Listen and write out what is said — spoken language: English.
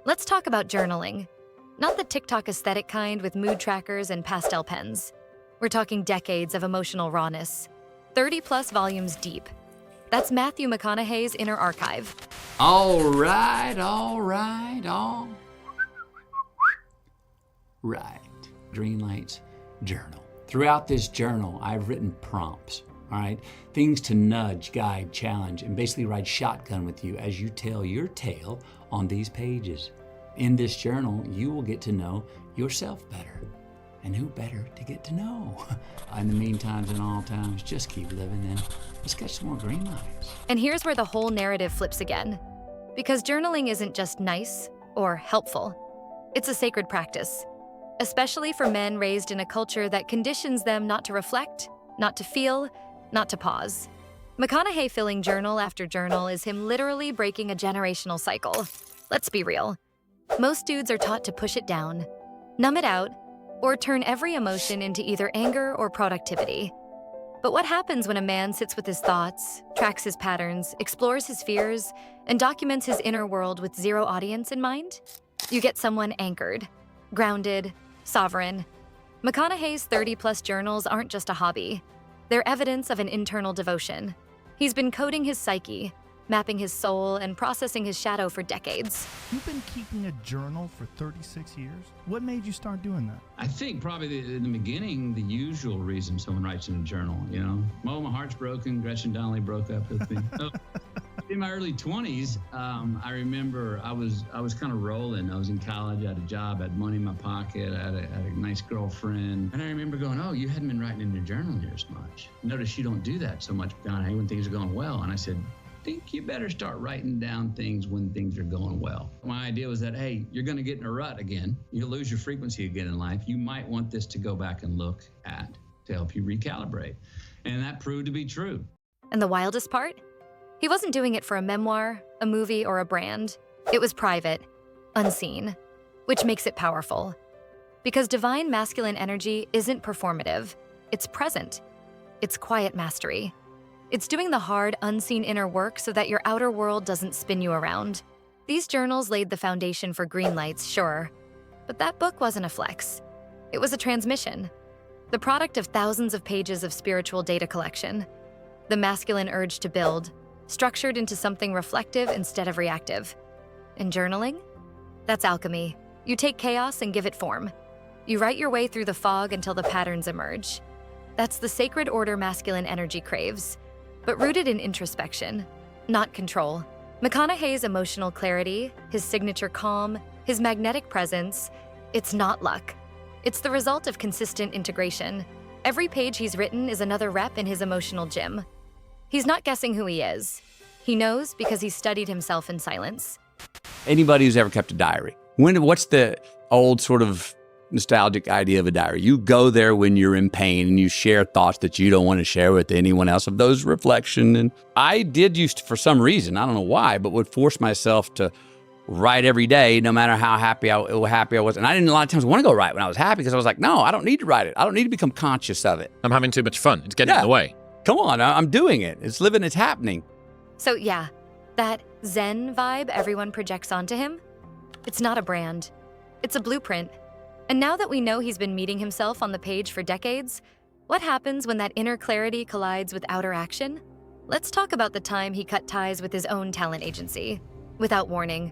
Let's talk about journaling. Not the TikTok aesthetic kind with mood trackers and pastel pens. We're talking decades of emotional rawness, 30-plus volumes deep. That's Matthew McConaughey's inner archive. All right. Greenlights journal. Throughout this journal, I've written prompts, all right? Things to nudge, guide, challenge, and basically ride shotgun with you as you tell your tale on these pages. In this journal, you will get to know yourself better. And who better to get to know? In the meantime, in all times, just keep living and let's catch some more green lights. And here's where the whole narrative flips again. Because journaling isn't just nice or helpful. It's a sacred practice, especially for men raised in a culture that conditions them not to reflect, not to feel, not to pause. McConaughey filling journal after journal is him literally breaking a generational cycle. Let's be real. Most dudes are taught to push it down, numb it out, or turn every emotion into either anger or productivity. But what happens when a man sits with his thoughts, tracks his patterns, explores his fears, and documents his inner world with zero audience in mind? You get someone anchored, grounded, sovereign. McConaughey's 30-plus journals aren't just a hobby. They're evidence of an internal devotion. He's been coding his psyche, mapping his soul, and processing his shadow for decades. You've been keeping a journal for 36 years? What made you start doing that? I think probably in the beginning, the usual reason someone writes in a journal, you know, well, my heart's broken, Gretchen Donnelly broke up with me. So, in my early 20s, I remember I was kind of rolling. I was in college, I had a job, I had money in my pocket, I had a nice girlfriend. And I remember going, oh, you hadn't been writing in your journal near as much. Notice you don't do that so much, McConaughey, when things are going well. And I said, I think you better start writing down things when things are going well. My idea was that, hey, you're going to get in a rut again. You'll lose your frequency again in life. You might want this to go back and look at to help you recalibrate. And that proved to be true. And the wildest part? He wasn't doing it for a memoir, a movie, or a brand. It was private, unseen, which makes it powerful. Because divine masculine energy isn't performative. It's present. It's quiet mastery. It's doing the hard, unseen inner work so that your outer world doesn't spin you around. These journals laid the foundation for Greenlights, sure. But that book wasn't a flex. It was a transmission. The product of thousands of pages of spiritual data collection. The masculine urge to build, structured into something reflective instead of reactive. And journaling? That's alchemy. You take chaos and give it form. You write your way through the fog until the patterns emerge. That's the sacred order masculine energy craves, but rooted in introspection, not control. McConaughey's emotional clarity, his signature calm, his magnetic presence, it's not luck. It's the result of consistent integration. Every page he's written is another rep in his emotional gym. He's not guessing who he is. He knows because he's studied himself in silence. Anybody who's ever kept a diary, what's the old sort of nostalgic idea of a diary? You go there when you're in pain and you share thoughts that you don't want to share with anyone else of those reflection. And I did used to, for some reason, I don't know why, but would force myself to write every day, no matter how happy I was. And I didn't a lot of times want to go write when I was happy because I was like, no, I don't need to write it. I don't need to become conscious of it. I'm having too much fun. It's getting in the way. Come on, I'm doing it. It's living, it's happening. So yeah, that Zen vibe everyone projects onto him, it's not a brand. It's a blueprint. And now that we know he's been meeting himself on the page for decades, what happens when that inner clarity collides with outer action? Let's talk about the time he cut ties with his own talent agency. Without warning,